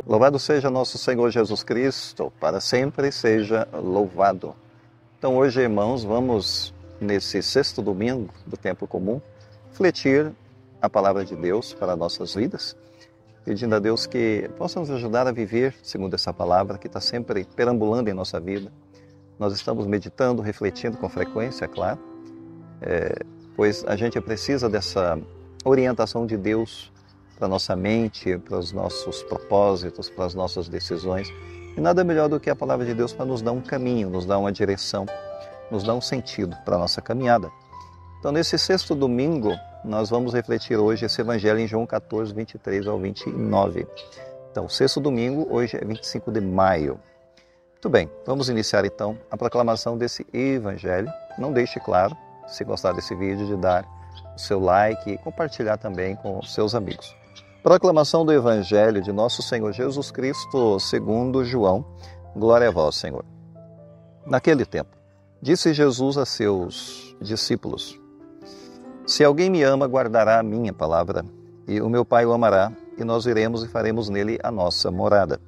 Louvado seja nosso Senhor Jesus Cristo, para sempre seja louvado. Então hoje, irmãos, vamos, nesse sexto domingo do tempo comum, refletir a palavra de Deus para nossas vidas, pedindo a Deus que possa nos ajudar a viver segundo essa palavra que está sempre perambulando em nossa vida. Nós estamos meditando, refletindo com frequência, é claro, pois a gente precisa dessa orientação de Deus para a nossa mente, para os nossos propósitos, para as nossas decisões. E nada melhor do que a palavra de Deus para nos dar um caminho, nos dar uma direção, nos dar um sentido para a nossa caminhada. Então, nesse sexto domingo, nós vamos refletir hoje esse evangelho em João 14, 23 ao 29. Então, sexto domingo, hoje é 25 de maio. Muito bem, vamos iniciar então a proclamação desse evangelho. Não deixe, claro, se gostar desse vídeo, de dar o seu like e compartilhar também com os seus amigos. Proclamação do Evangelho de nosso Senhor Jesus Cristo, segundo João. Glória a vós, Senhor. Naquele tempo, disse Jesus a seus discípulos: Se alguém me ama, guardará a minha palavra, e o meu Pai o amará, e nós iremos e faremos nele a nossa morada.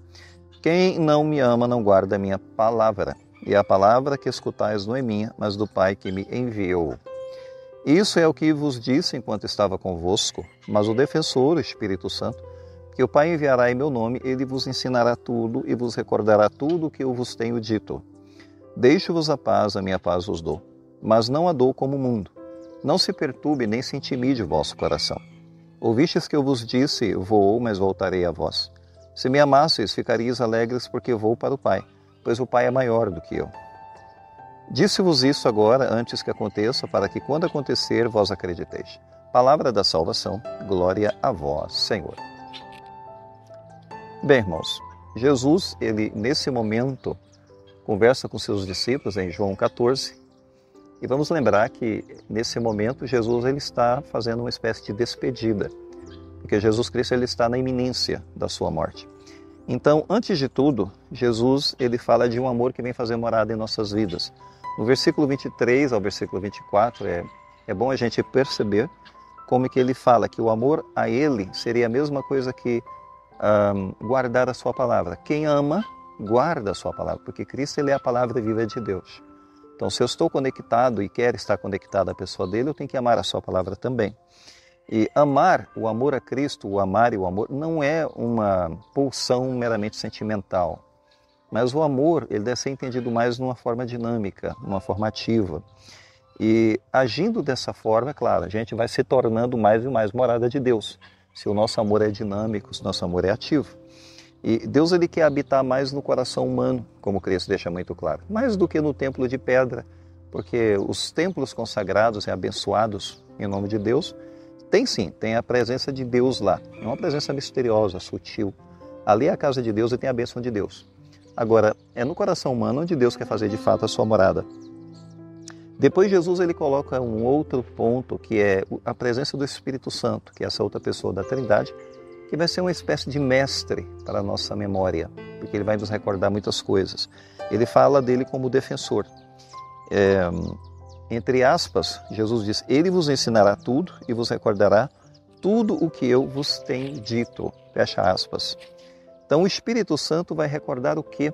Quem não me ama, não guarda a minha palavra, e a palavra que escutais não é minha, mas do Pai que me enviou. Isso é o que vos disse enquanto estava convosco, mas o defensor, o Espírito Santo, que o Pai enviará em meu nome, ele vos ensinará tudo e vos recordará tudo o que eu vos tenho dito. Deixo-vos a minha paz vos dou, mas não a dou como o mundo. Não se perturbe nem se intimide o vosso coração. Ouvistes que eu vos disse, vou, mas voltarei a vós. Se me amasseis, ficaríeis alegres porque vou para o Pai, pois o Pai é maior do que eu. Disse-vos isso agora, antes que aconteça, para que quando acontecer, vós acrediteis. Palavra da salvação, glória a vós, Senhor. Bem, irmãos, Jesus, ele nesse momento, conversa com seus discípulos em João 14, e vamos lembrar que nesse momento Jesus ele está fazendo uma espécie de despedida, porque Jesus Cristo ele está na iminência da sua morte. Então, antes de tudo, Jesus ele fala de um amor que vem fazer morada em nossas vidas. No versículo 23 ao versículo 24, é bom a gente perceber como que ele fala que o amor a ele seria a mesma coisa que guardar a sua palavra. Quem ama, guarda a sua palavra, porque Cristo ele é a palavra viva de Deus. Então, se eu estou conectado e quero estar conectado à pessoa dele, eu tenho que amar a sua palavra também. E amar, o amor a Cristo, o amar e o amor, não é uma pulsão meramente sentimental. Mas o amor, ele deve ser entendido mais numa forma dinâmica, numa forma ativa. E agindo dessa forma, é claro, a gente vai se tornando mais e mais morada de Deus. Se o nosso amor é dinâmico, se o nosso amor é ativo. E Deus ele quer habitar mais no coração humano, como Cristo deixa muito claro. Mais do que no templo de pedra, porque os templos consagrados e abençoados em nome de Deus, tem a presença de Deus lá. É uma presença misteriosa, sutil. Ali é a casa de Deus e tem a bênção de Deus. Agora, é no coração humano onde Deus quer fazer de fato a sua morada. Depois Jesus ele coloca um outro ponto, que é a presença do Espírito Santo, que é essa outra pessoa da Trindade, que vai ser uma espécie de mestre para a nossa memória, porque ele vai nos recordar muitas coisas. Ele fala dele como defensor. Entre aspas, Jesus diz, ele vos ensinará tudo e vos recordará tudo o que eu vos tenho dito. Fecha aspas. Então o Espírito Santo vai recordar o quê?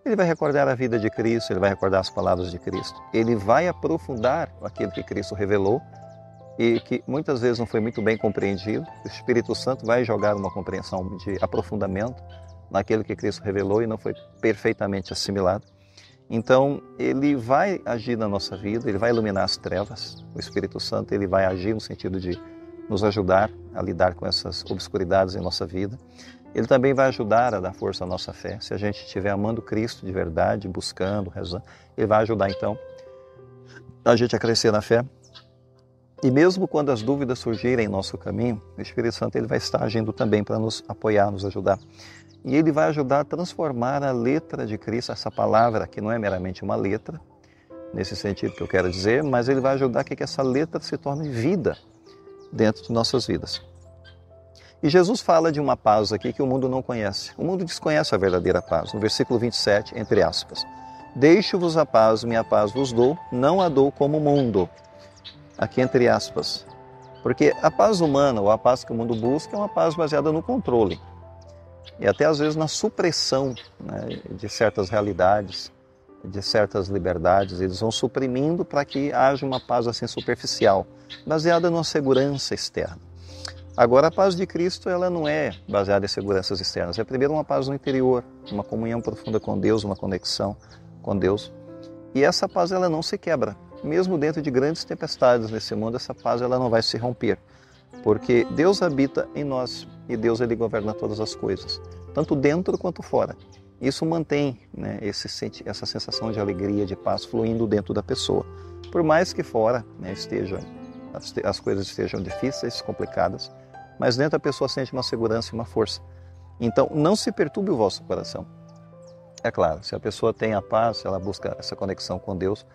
Ele vai recordar a vida de Cristo, ele vai recordar as palavras de Cristo. Ele vai aprofundar aquilo que Cristo revelou e que muitas vezes não foi muito bem compreendido. O Espírito Santo vai jogar uma compreensão de aprofundamento naquilo que Cristo revelou e não foi perfeitamente assimilado. Então ele vai agir na nossa vida, ele vai iluminar as trevas. O Espírito Santo ele vai agir no sentido de nos ajudar a lidar com essas obscuridades em nossa vida. Ele também vai ajudar a dar força à nossa fé. Se a gente estiver amando Cristo de verdade, buscando, rezando, ele vai ajudar então a gente a crescer na fé. E mesmo quando as dúvidas surgirem em nosso caminho, o Espírito Santo ele vai estar agindo também para nos apoiar, nos ajudar. E ele vai ajudar a transformar a letra de Cristo, essa palavra que não é meramente uma letra, nesse sentido que eu quero dizer, mas ele vai ajudar a que essa letra se torne vida dentro de nossas vidas. E Jesus fala de uma paz aqui que o mundo não conhece. O mundo desconhece a verdadeira paz. No versículo 27, entre aspas. Deixo-vos a paz, minha paz vos dou, não a dou como o mundo. Aqui entre aspas. Porque a paz humana, ou a paz que o mundo busca, é uma paz baseada no controle. e até às vezes na supressão, né, de certas realidades, de certas liberdades. Eles vão suprimindo para que haja uma paz assim superficial, baseada numa segurança externa. Agora, a paz de Cristo, ela não é baseada em seguranças externas. É primeiro uma paz no interior, uma comunhão profunda com Deus, uma conexão com Deus. E essa paz, ela não se quebra. Mesmo dentro de grandes tempestades nesse mundo, essa paz, ela não vai se romper. Porque Deus habita em nós e Deus, ele governa todas as coisas, tanto dentro quanto fora. Isso mantém, né, essa sensação de alegria, de paz fluindo dentro da pessoa. Por mais que fora, né, as coisas estejam difíceis, complicadas, mas dentro a pessoa sente uma segurança e uma força. Então, não se perturbe o vosso coração. É claro, se a pessoa tem a paz, se ela busca essa conexão com Deus,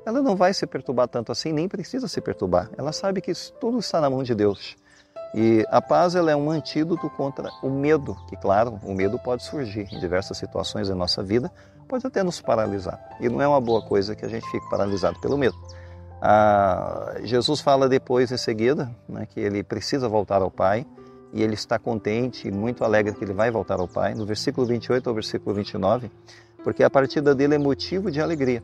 ela não vai se perturbar tanto assim, nem precisa se perturbar. Ela sabe que tudo está na mão de Deus. E a paz, ela é um antídoto contra o medo, que claro, o medo pode surgir em diversas situações da nossa vida, pode até nos paralisar. E não é uma boa coisa que a gente fique paralisado pelo medo. Jesus fala depois, em seguida, né, que ele precisa voltar ao Pai, e ele está contente e muito alegre que ele vai voltar ao Pai, no versículo 28 ao versículo 29, porque a partida dele é motivo de alegria.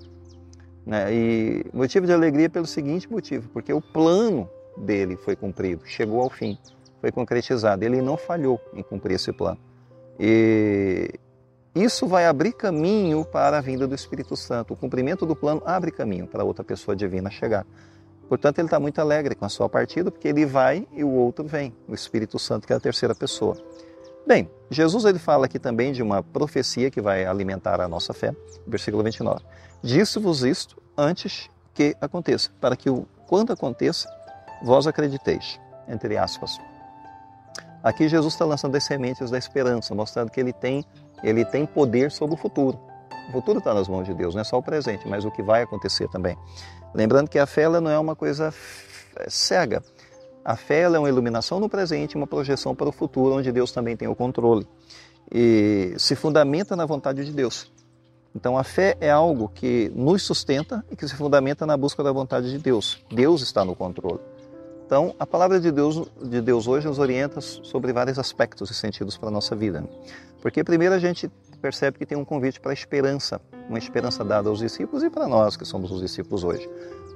Né? E motivo de alegria pelo seguinte motivo, porque o plano dele foi cumprido, chegou ao fim, foi concretizado, ele não falhou em cumprir esse plano. E isso vai abrir caminho para a vinda do Espírito Santo. O cumprimento do plano abre caminho para outra pessoa divina chegar. Portanto, ele está muito alegre com a sua partida, porque ele vai e o outro vem, o Espírito Santo, que é a terceira pessoa. Bem, Jesus, ele fala aqui também de uma profecia que vai alimentar a nossa fé, versículo 29. Disse-vos isto antes que aconteça, para que quando aconteça, vós acrediteis, entre aspas. Aqui Jesus está lançando as sementes da esperança, mostrando que ele tem poder sobre o futuro. O futuro está nas mãos de Deus, não é só o presente, mas o que vai acontecer também. Lembrando que a fé, ela não é uma coisa cega. A fé, ela é uma iluminação no presente, uma projeção para o futuro, onde Deus também tem o controle. E se fundamenta na vontade de Deus. Então a fé é algo que nos sustenta e que se fundamenta na busca da vontade de Deus. Deus está no controle. Então, a palavra de Deus hoje nos orienta sobre vários aspectos e sentidos para a nossa vida. Porque primeiro a gente percebe que tem um convite para a esperança, uma esperança dada aos discípulos e para nós que somos os discípulos hoje.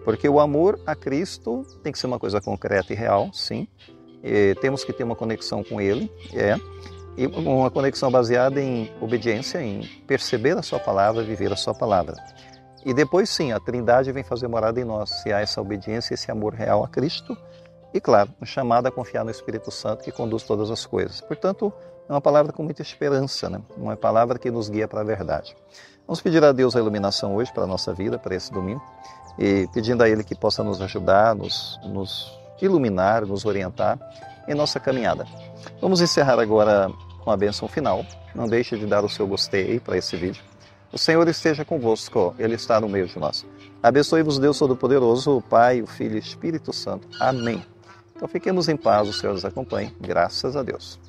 Porque o amor a Cristo tem que ser uma coisa concreta e real, sim. E temos que ter uma conexão com Ele, e uma conexão baseada em obediência, em perceber a sua palavra, viver a sua palavra. E depois sim, a Trindade vem fazer morada em nós, se há essa obediência, esse amor real a Cristo, e claro, um chamado a confiar no Espírito Santo que conduz todas as coisas. Portanto, é uma palavra com muita esperança, né? Uma palavra que nos guia para a verdade. Vamos pedir a Deus a iluminação hoje para a nossa vida, para esse domingo, e pedindo a Ele que possa nos ajudar, nos iluminar, nos orientar em nossa caminhada. Vamos encerrar agora com a bênção final. Não deixe de dar o seu gostei para esse vídeo. O Senhor esteja convosco, Ele está no meio de nós. Abençoe-vos Deus Todo-Poderoso, o Pai, o Filho e o Espírito Santo. Amém. Então fiquemos em paz, o Senhor nos acompanhe. Graças a Deus.